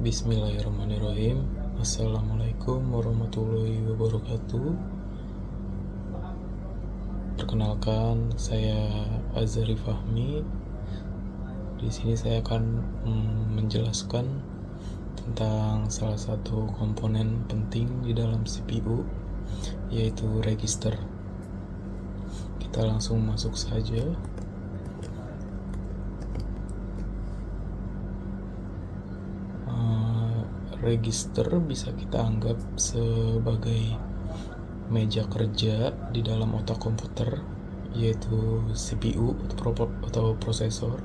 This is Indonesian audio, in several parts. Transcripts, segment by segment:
Bismillahirrahmanirrahim. Assalamualaikum warahmatullahi wabarakatuh. Perkenalkan, saya Azari Fahmi. Di sini saya akan menjelaskan tentang salah satu komponen penting di dalam CPU, yaitu register. Kita langsung masuk saja. Register bisa kita anggap sebagai meja kerja di dalam otak komputer, yaitu CPU atau prosesor.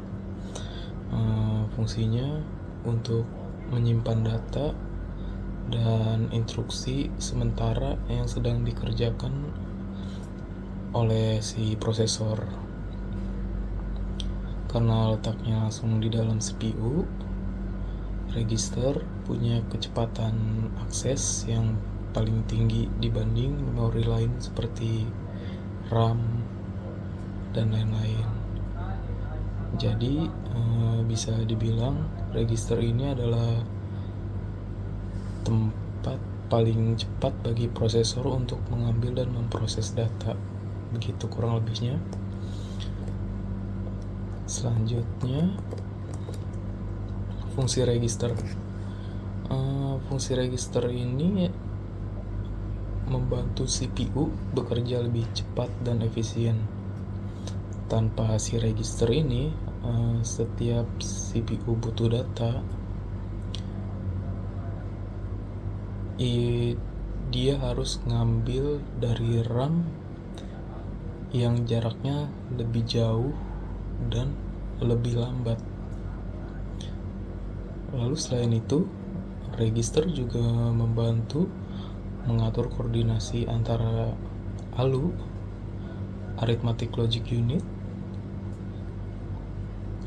Fungsinya untuk menyimpan data dan instruksi sementara yang sedang dikerjakan oleh si prosesor. Karena letaknya langsung di dalam CPU, register punya kecepatan akses yang paling tinggi dibanding memori lain seperti RAM dan lain-lain. Jadi bisa dibilang register ini adalah tempat paling cepat bagi prosesor untuk mengambil dan memproses data. Begitu kurang lebihnya. Selanjutnya, fungsi register. Fungsi register ini membantu CPU bekerja lebih cepat dan efisien. Tanpa si register ini, setiap CPU butuh data, dia harus ngambil dari RAM yang jaraknya lebih jauh dan lebih lambat. Lalu selain itu, register juga membantu mengatur koordinasi antara ALU, Arithmetic Logic Unit,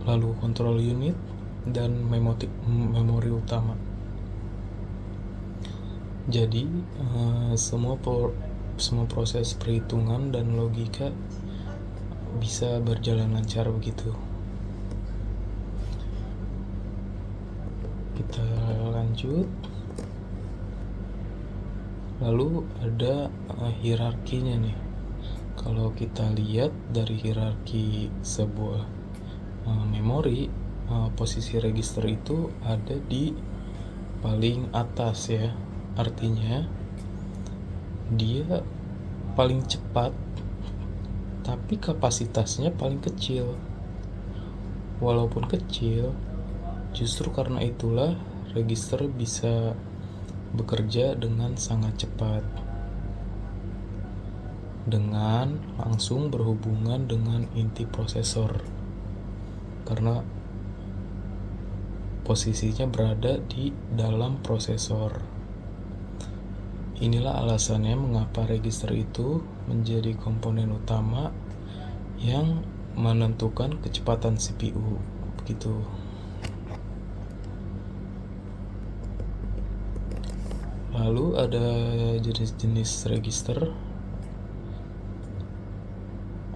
lalu control unit, dan memori utama. Jadi semua proses perhitungan dan logika bisa berjalan lancar begitu. Kita lanjut. Lalu ada hierarkinya nih. Kalau kita lihat dari hierarki sebuah memori, posisi register itu ada di paling atas ya. Artinya dia paling cepat, tapi kapasitasnya paling kecil. Walaupun kecil, justru karena itulah register bisa bekerja dengan sangat cepat, dengan langsung berhubungan dengan inti prosesor, karena posisinya berada di dalam prosesor. Inilah alasannya mengapa register itu menjadi komponen utama yang menentukan kecepatan CPU. Begitu. Lalu ada jenis-jenis register.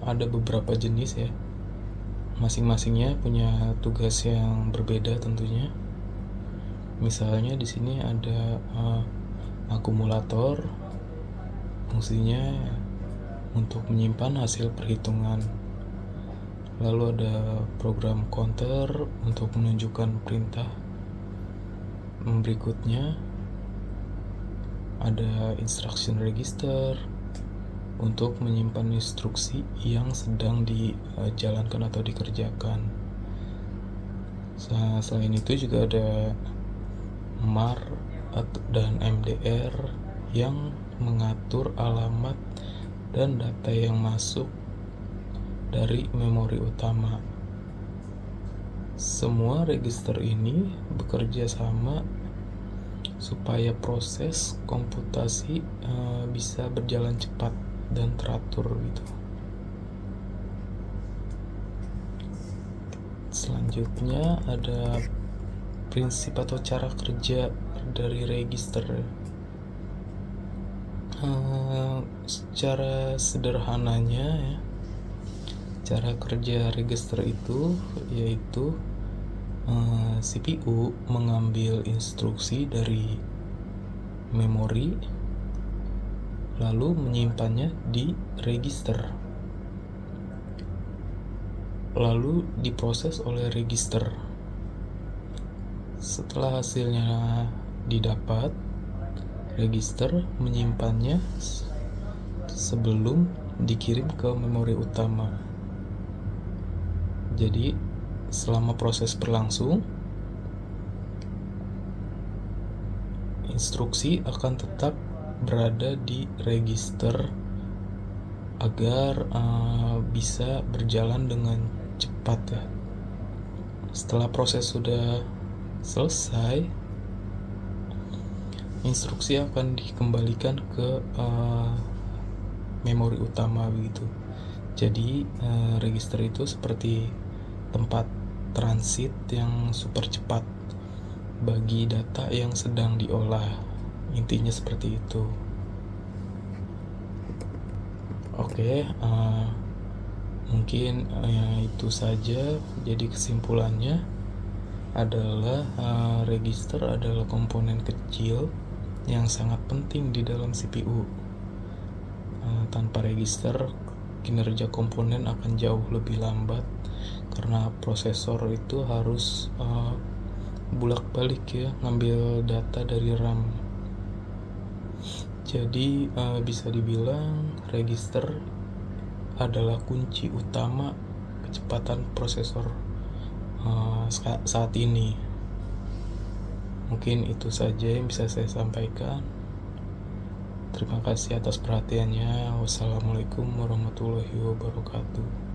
Ada beberapa jenis ya. Masing-masingnya punya tugas yang berbeda tentunya. Misalnya di sini ada akumulator. Fungsinya untuk menyimpan hasil perhitungan. Lalu ada program counter untuk menunjukkan perintah. Berikutnya ada instruction register untuk menyimpan instruksi yang sedang dijalankan atau dikerjakan. Selain itu juga ada MAR dan MDR yang mengatur alamat dan data yang masuk dari memori utama. Semua register ini bekerja sama supaya proses komputasi bisa berjalan cepat dan teratur gitu. Selanjutnya ada prinsip atau cara kerja dari register. Secara sederhananya ya, cara kerja register itu yaitu CPU mengambil instruksi dari memori lalu menyimpannya di register, lalu diproses oleh register. Setelah hasilnya didapat, register menyimpannya sebelum dikirim ke memori utama. Jadi selama proses berlangsung, instruksi akan tetap berada di register agar bisa berjalan dengan cepat ya. Setelah proses sudah selesai, instruksi akan dikembalikan ke memori utama begitu. Jadi register itu seperti tempat transit yang super cepat bagi data yang sedang diolah. Intinya seperti itu. Oke, mungkin itu saja. Jadi kesimpulannya adalah register adalah komponen kecil yang sangat penting di dalam CPU. Tanpa register, kinerja komponen akan jauh lebih lambat karena prosesor itu harus bolak-balik ya ngambil data dari RAM. Jadi bisa dibilang register adalah kunci utama kecepatan prosesor saat ini. Mungkin itu saja yang bisa saya sampaikan. Terima kasih atas perhatiannya. Wassalamualaikum warahmatullahi wabarakatuh.